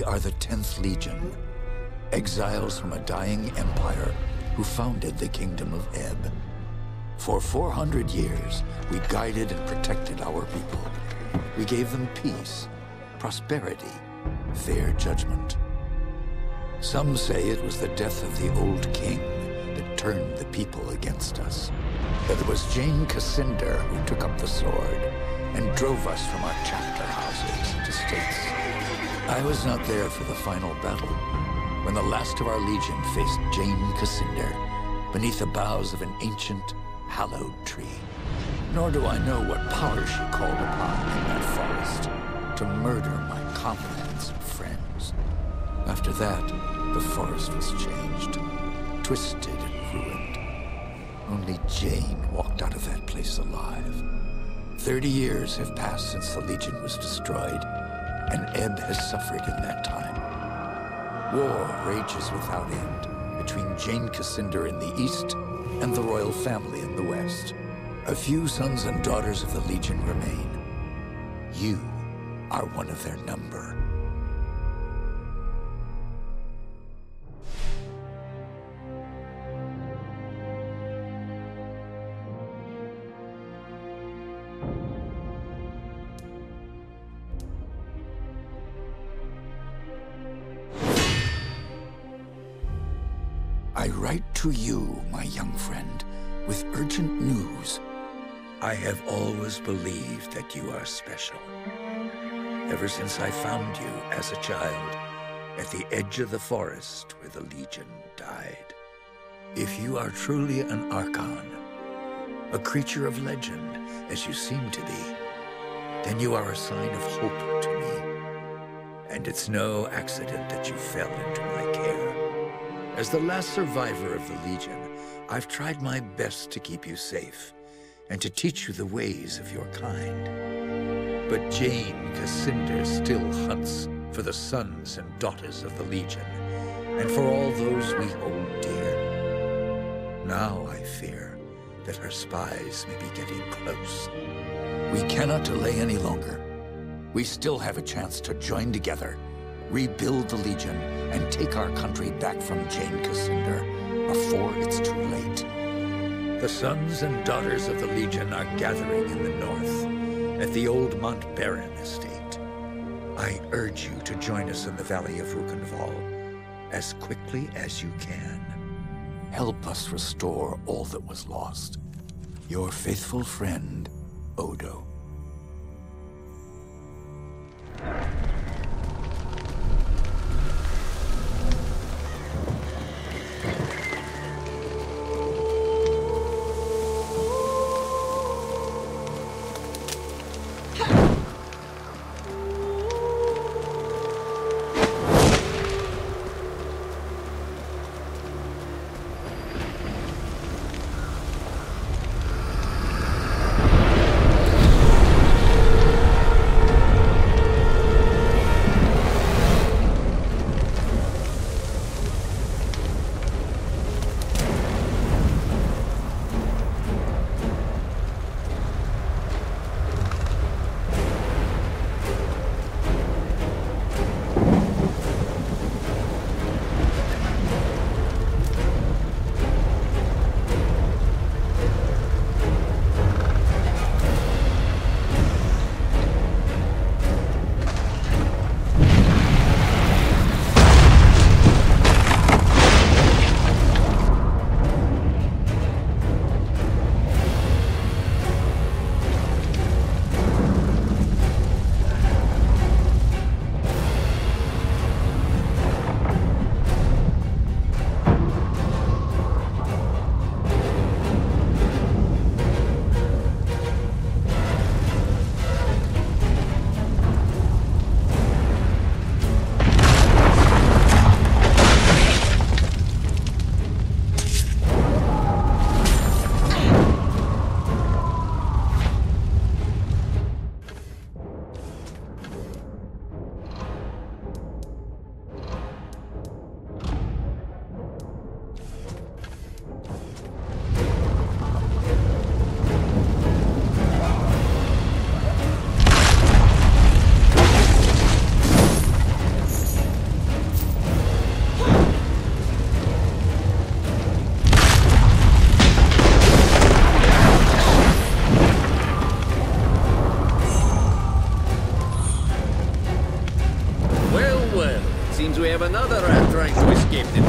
We are the 10th Legion, exiles from a dying empire who founded the Kingdom of Ebb. For 400 years, we guided and protected our people. We gave them peace, prosperity, fair judgment. Some say it was the death of the old king that turned the people against us. That it was Jane Cassinder who took up the sword and drove us from our chapter houses to states. I was not there for the final battle, when the last of our legion faced Jane Cassinder beneath the boughs of an ancient, hallowed tree. Nor do I know what power she called upon in that forest to murder my comrades and friends. After that, the forest was changed, twisted and ruined. Only Jane walked out of that place alive. 30 years have passed since the Legion was destroyed, and Ebb has suffered in that time. War rages without end between Jane Cassinder in the east and the royal family in the west. A few sons and daughters of the Legion remain. You are one of their number. I write to you, my young friend, with urgent news. I have always believed that you are special. Ever since I found you as a child at the edge of the forest where the Legion died. If you are truly an Archon, a creature of legend, as you seem to be, then you are a sign of hope to me. And it's no accident that you fell into my care. As the last survivor of the Legion, I've tried my best to keep you safe and to teach you the ways of your kind. But Jane Cassinder still hunts for the sons and daughters of the Legion, and for all those we hold dear. Now I fear that her spies may be getting close. We cannot delay any longer. We still have a chance to join together, rebuild the Legion, and take our country back from Jane Cassinder before it's too late. The sons and daughters of the Legion are gathering in the north at the old Mount Baron estate. I urge you to join us in the Valley of Rukenval as quickly as you can. Help us restore all that was lost. Your faithful friend, Odo.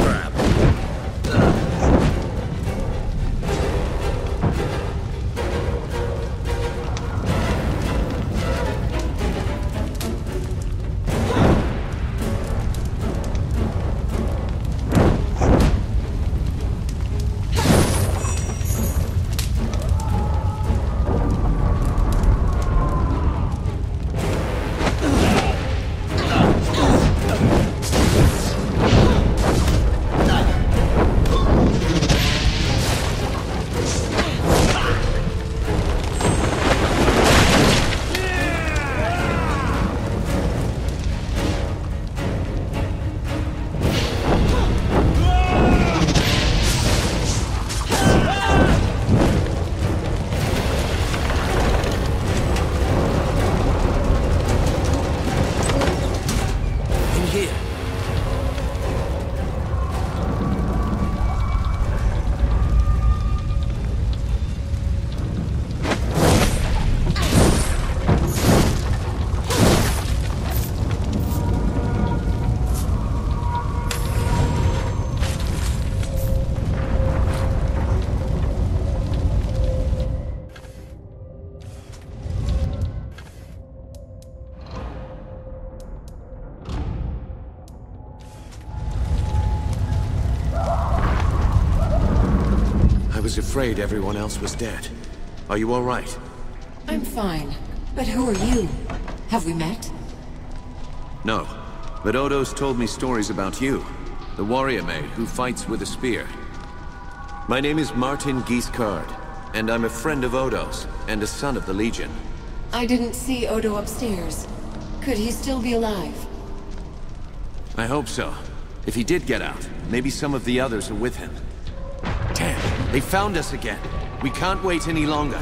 trap. I was afraid everyone else was dead. Are you all right? I'm fine. But who are you? Have we met? No. But Odo's told me stories about you. The warrior maid who fights with a spear. My name is Martin Guiscard, and I'm a friend of Odo's, and a son of the Legion. I didn't see Odo upstairs. Could he still be alive? I hope so. If he did get out, maybe some of the others are with him. Damn, they found us again. We can't wait any longer.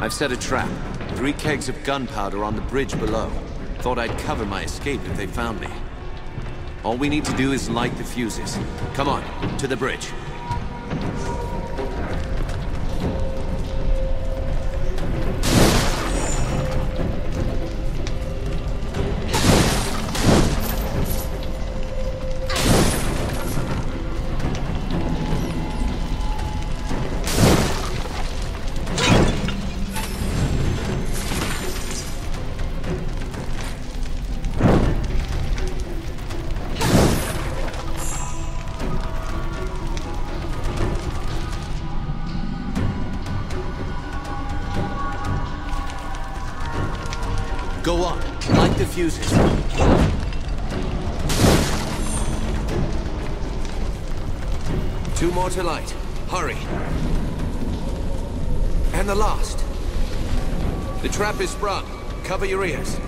I've set a trap. 3 kegs of gunpowder on the bridge below. Thought I'd cover my escape if they found me. All we need to do is light the fuses. Come on, to the bridge. Go on, light the fuses. 2 more to light. Hurry. And the last. The trap is sprung. Cover your ears.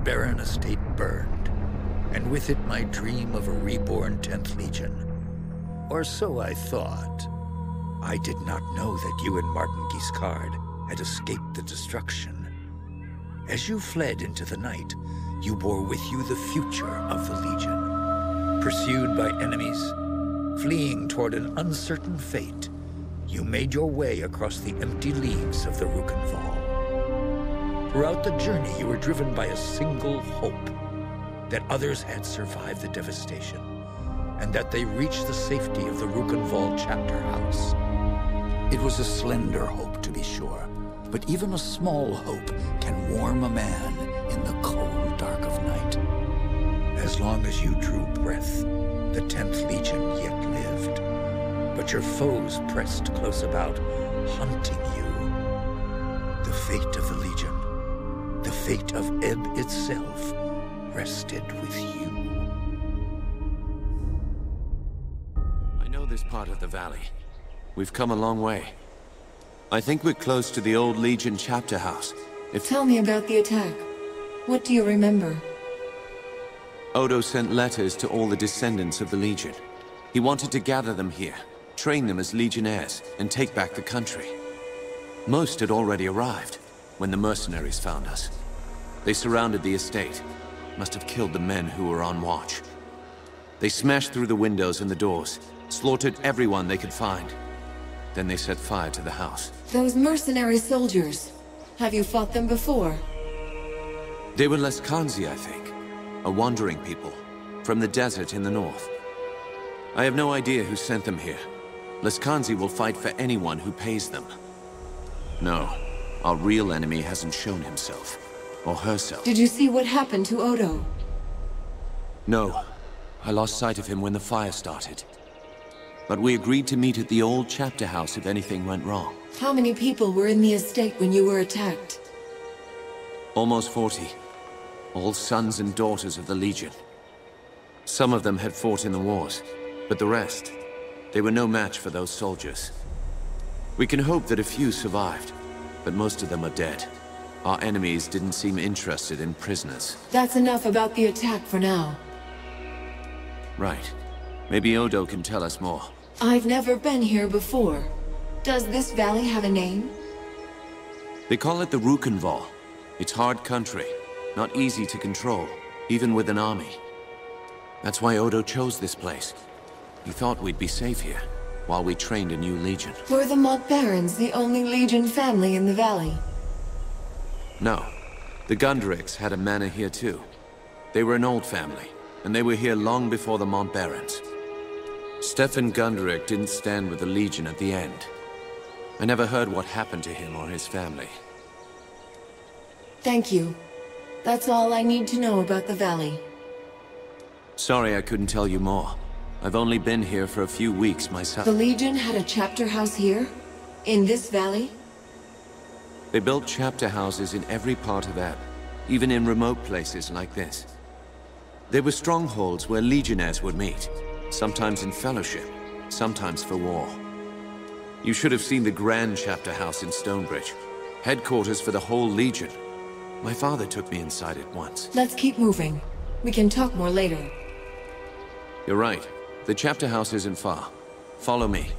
Baron estate burned, and with it my dream of a reborn 10th Legion. Or so I thought. I did not know that you and Martin Guiscard had escaped the destruction. As you fled into the night, you bore with you the future of the Legion. Pursued by enemies, fleeing toward an uncertain fate, you made your way across the empty leagues of the Rukenval. Throughout the journey, you were driven by a single hope, that others had survived the devastation, and that they reached the safety of the Rukenval chapter house. It was a slender hope, to be sure, but even a small hope can warm a man in the cold dark of night. As long as you drew breath, the 10th Legion yet lived, but your foes pressed close about, hunting you. The fate of the Legion, the fate of Ebb itself, rested with you. I know this part of the valley. We've come a long way. I think we're close to the old Legion chapter house. Tell me about the attack. What do you remember? Odo sent letters to all the descendants of the Legion. He wanted to gather them here, train them as Legionnaires, and take back the country. Most had already arrived. when the mercenaries found us. They surrounded the estate. Must have killed the men who were on watch. They smashed through the windows and the doors, slaughtered everyone they could find. Then they set fire to the house. Those mercenary soldiers. Have you fought them before? They were Leskanzi, I think. A wandering people, from the desert in the north. I have no idea who sent them here. Leskanzi will fight for anyone who pays them. No, our real enemy hasn't shown himself. Or herself. Did you see what happened to Odo? No. I lost sight of him when the fire started. But we agreed to meet at the old chapter house if anything went wrong. How many people were in the estate when you were attacked? Almost 40. All sons and daughters of the Legion. Some of them had fought in the wars, but the rest, they were no match for those soldiers. We can hope that a few survived, but most of them are dead. Our enemies didn't seem interested in prisoners. That's enough about the attack for now. Right. Maybe Odo can tell us more. I've never been here before. Does this valley have a name? They call it the Rukenval. It's hard country, not easy to control, even with an army. That's why Odo chose this place. He thought we'd be safe here, while we trained a new legion. Were the Montbarons the only Legion family in the valley? No. The Gundrics had a manor here too. They were an old family, and they were here long before the Montbarons. Stefan Gundrick didn't stand with the Legion at the end. I never heard what happened to him or his family. Thank you. That's all I need to know about the valley. Sorry I couldn't tell you more. I've only been here for a few weeks myself. The Legion had a chapter house here? In this valley? They built chapter houses in every part of Ebb, even in remote places like this. They were strongholds where Legionnaires would meet, sometimes in fellowship, sometimes for war. You should have seen the grand chapter house in Stonebridge, headquarters for the whole Legion. My father took me inside it once. Let's keep moving. We can talk more later. You're right. The chapter house isn't far. Follow me.